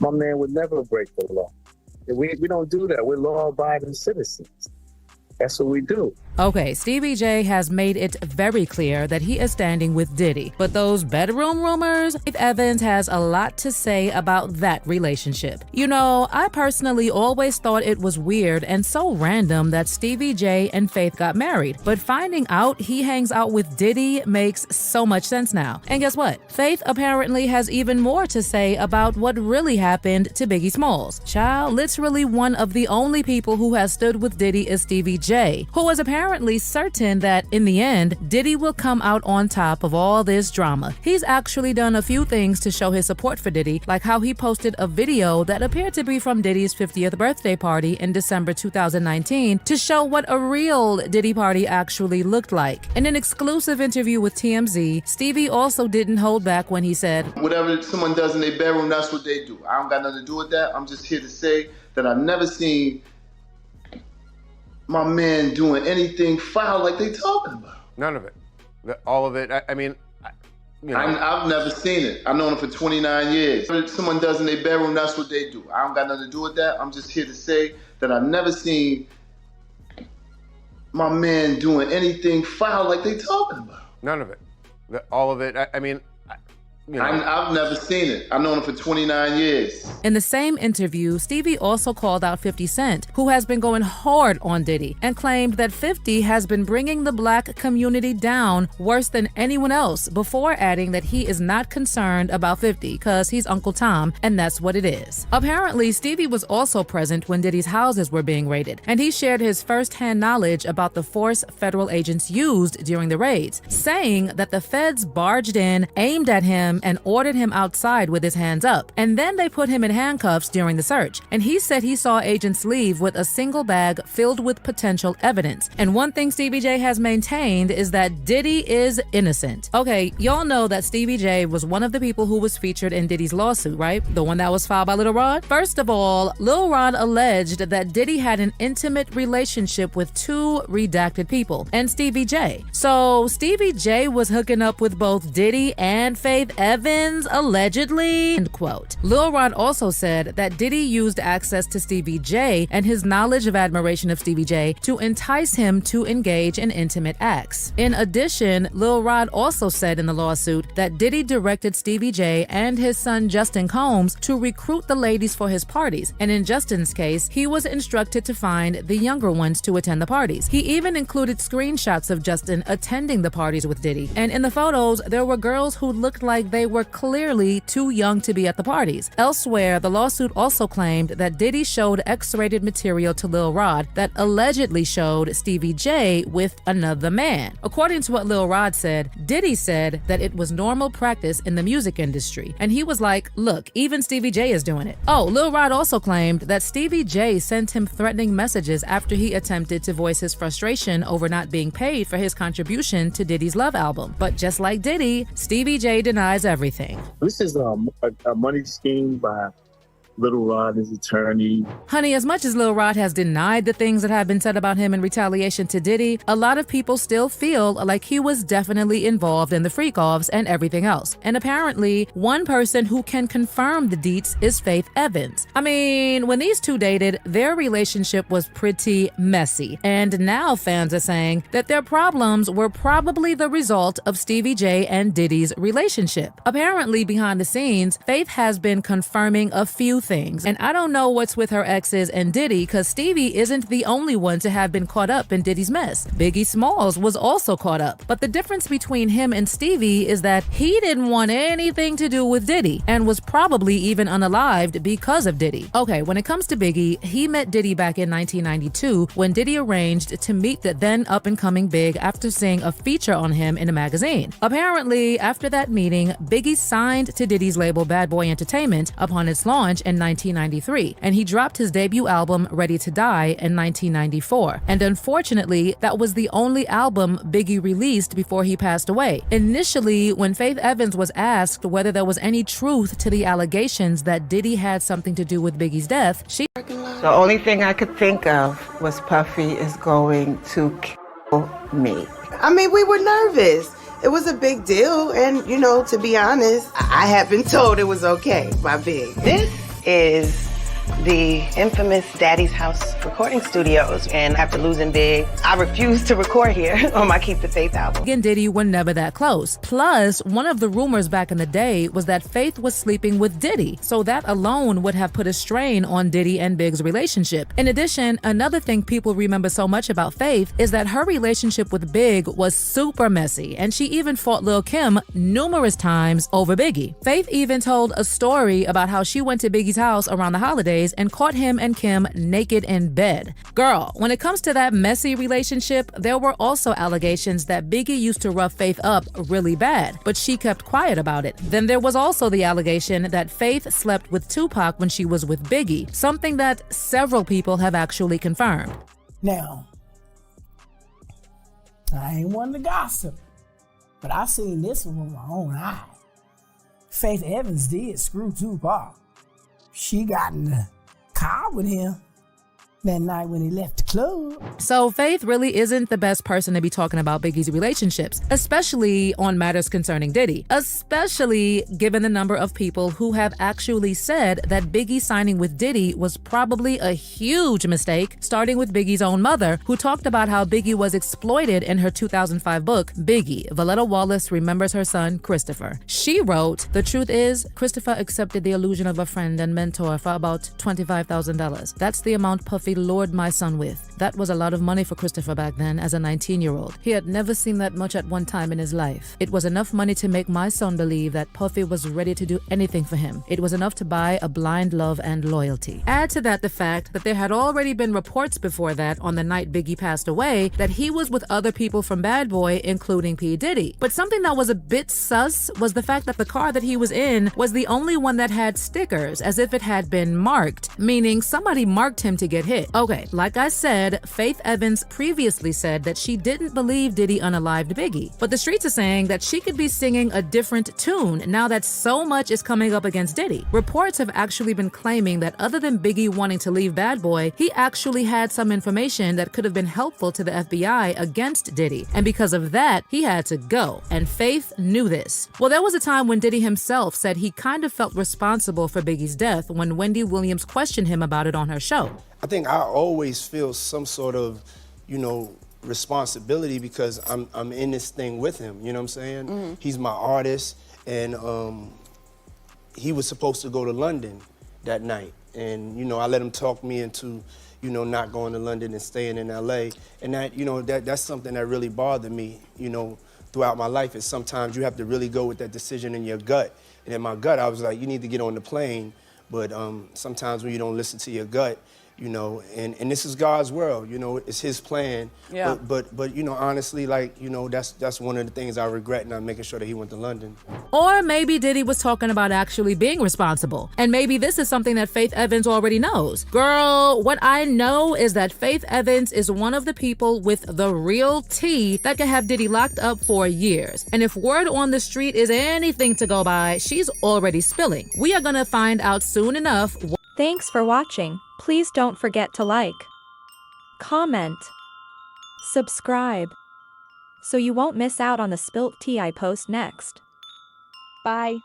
My man would never break the law. We don't do that. We're law-abiding citizens. That's what we do. Okay, Stevie J has made it very clear that he is standing with Diddy. But those bedroom rumors, Faith Evans has a lot to say about that relationship. You know, I personally always thought it was weird and so random that Stevie J and Faith got married. But finding out he hangs out with Diddy makes so much sense now. And guess what? Faith apparently has even more to say about what really happened to Biggie Smalls. Child, literally one of the only people who has stood with Diddy is Stevie J, who was apparently certain that in the end, Diddy will come out on top of all this drama. He's actually done a few things to show his support for Diddy, like how he posted a video that appeared to be from Diddy's 50th birthday party in December 2019 to show what a real Diddy party actually looked like. In an exclusive interview with TMZ, Stevie also didn't hold back when he said, "Whatever someone does in their bedroom, that's what they do. I don't got nothing to do with that. I'm just here to say that I've never seen my man doing anything foul like they talking about. None of it. All of it. I mean, you know. I've never seen it. I've known him for 29 years. Whatever someone does in their bedroom, that's what they do. I don't got nothing to do with that. I'm just here to say that I've never seen my man doing anything foul like they talking about. None of it. All of it. I mean, you know. I've never seen it. I've known him for 29 years. In the same interview, Stevie also called out 50 Cent, who has been going hard on Diddy, and claimed that 50 has been bringing the black community down worse than anyone else, before adding that he is not concerned about 50 because he's Uncle Tom, and that's what it is. Apparently, Stevie was also present when Diddy's houses were being raided, and he shared his first-hand knowledge about the force federal agents used during the raids, saying that the feds barged in, aimed at him, and ordered him outside with his hands up. And then they put him in handcuffs during the search. And he said he saw agents leave with a single bag filled with potential evidence. And one thing Stevie J has maintained is that Diddy is innocent. Okay, y'all know that Stevie J was one of the people who was featured in Diddy's lawsuit, right? The one that was filed by Lil Rod? First of all, Lil Rod alleged that Diddy had an intimate relationship with two redacted people and Stevie J. So Stevie J was hooking up with both Diddy and Faith Evans, allegedly, end quote. Lil Rod also said that Diddy used access to Stevie J and his knowledge of admiration of Stevie J to entice him to engage in intimate acts. In addition, Lil Rod also said in the lawsuit that Diddy directed Stevie J and his son Justin Combs to recruit the ladies for his parties, and in Justin's case, he was instructed to find the younger ones to attend the parties. He even included screenshots of Justin attending the parties with Diddy, and in the photos, there were girls who looked like they were clearly too young to be at the parties. Elsewhere, the lawsuit also claimed that Diddy showed X-rated material to Lil Rod that allegedly showed Stevie J with another man. According to what Lil Rod said, Diddy said that it was normal practice in the music industry, and he was like, look, even Stevie J is doing it. Oh, Lil Rod also claimed that Stevie J sent him threatening messages after he attempted to voice his frustration over not being paid for his contribution to Diddy's Love album. But just like Diddy, Stevie J denies everything. This is a money scheme by Lil Rod, his attorney. Honey, as much as Lil Rod has denied the things that have been said about him in retaliation to Diddy, a lot of people still feel like he was definitely involved in the freak-offs and everything else. And apparently, one person who can confirm the deets is Faith Evans. I mean, when these two dated, their relationship was pretty messy. And now fans are saying that their problems were probably the result of Stevie J and Diddy's relationship. Apparently, behind the scenes, Faith has been confirming a few things, and I don't know what's with her exes and Diddy, because Stevie isn't the only one to have been caught up in Diddy's mess. Biggie Smalls was also caught up, but the difference between him and Stevie is that he didn't want anything to do with Diddy and was probably even unalived because of Diddy. Okay, when it comes to Biggie, he met Diddy back in 1992 when Diddy arranged to meet the then up-and-coming Big after seeing a feature on him in a magazine. Apparently, after that meeting, Biggie signed to Diddy's label Bad Boy Entertainment upon its launch in 1993, and he dropped his debut album Ready to Die in 1994. And unfortunately, that was the only album Biggie released before he passed away. Initially, when Faith Evans was asked whether there was any truth to the allegations that Diddy had something to do with Biggie's death, she... The only thing I could think of was Puffy is going to kill me. I mean, we were nervous. It was a big deal, and, you know, to be honest, I had been told it was okay by Big. This is the infamous Daddy's House recording studios. And after losing Big, I refused to record here on my Keep the Faith album. Big and Diddy were never that close. Plus, one of the rumors back in the day was that Faith was sleeping with Diddy, so that alone would have put a strain on Diddy and Big's relationship. In addition, another thing people remember so much about Faith is that her relationship with Big was super messy, and she even fought Lil' Kim numerous times over Biggie. Faith even told a story about how she went to Biggie's house around the holidays and caught him and Kim naked in bed. Girl, when it comes to that messy relationship, there were also allegations that Biggie used to rough Faith up really bad, but she kept quiet about it. Then there was also the allegation that Faith slept with Tupac when she was with Biggie, something that several people have actually confirmed. Now, I ain't one to gossip, but I seen this one with my own eye. Faith Evans did screw Tupac. She got in the car with him that night when he left the club. So Faith really isn't the best person to be talking about Biggie's relationships, especially on matters concerning Diddy, especially given the number of people who have actually said that Biggie signing with Diddy was probably a huge mistake, starting with Biggie's own mother, who talked about how Biggie was exploited in her 2005 book, Biggie, Valletta Wallace Remembers Her Son, Christopher. She wrote, "The truth is, Christopher accepted the illusion of a friend and mentor for about $25,000. That's the amount Puffy lured my son with. That was a lot of money for Christopher back then as a 19-year-old. He had never seen that much at one time in his life. It was enough money to make my son believe that Puffy was ready to do anything for him. It was enough to buy a blind love and loyalty." Add to that the fact that there had already been reports before that on the night Biggie passed away that he was with other people from Bad Boy, including P. Diddy. But something that was a bit sus was the fact that the car that he was in was the only one that had stickers, as if it had been marked, meaning somebody marked him to get hit. Okay, like I said, Faith Evans previously said that she didn't believe Diddy unalived Biggie, but the streets are saying that she could be singing a different tune now that so much is coming up against Diddy. Reports have actually been claiming that other than Biggie wanting to leave Bad Boy, he actually had some information that could have been helpful to the FBI against Diddy, and because of that, he had to go, and Faith knew this. Well, there was a time when Diddy himself said he kind of felt responsible for Biggie's death when Wendy Williams questioned him about it on her show. I think I always feel some sort of, responsibility because I'm in this thing with him, you know what I'm saying? Mm-hmm. He's my artist, and he was supposed to go to London that night. And, I let him talk me into, not going to London and staying in LA. And that's something that really bothered me, throughout my life, is sometimes you have to really go with that decision in your gut. And in my gut, I was like, you need to get on the plane. But sometimes when you don't listen to your gut, and this is God's world, it's his plan. Yeah. But honestly, that's one of the things I regret, not making sure that he went to London. Or maybe Diddy was talking about actually being responsible. And maybe this is something that Faith Evans already knows. Girl, what I know is that Faith Evans is one of the people with the real tea that can have Diddy locked up for years. And if word on the street is anything to go by, she's already spilling. We are gonna find out soon enough. Thanks for watching. Please don't forget to like, comment, subscribe, so you won't miss out on the spilt tea I post next. Bye.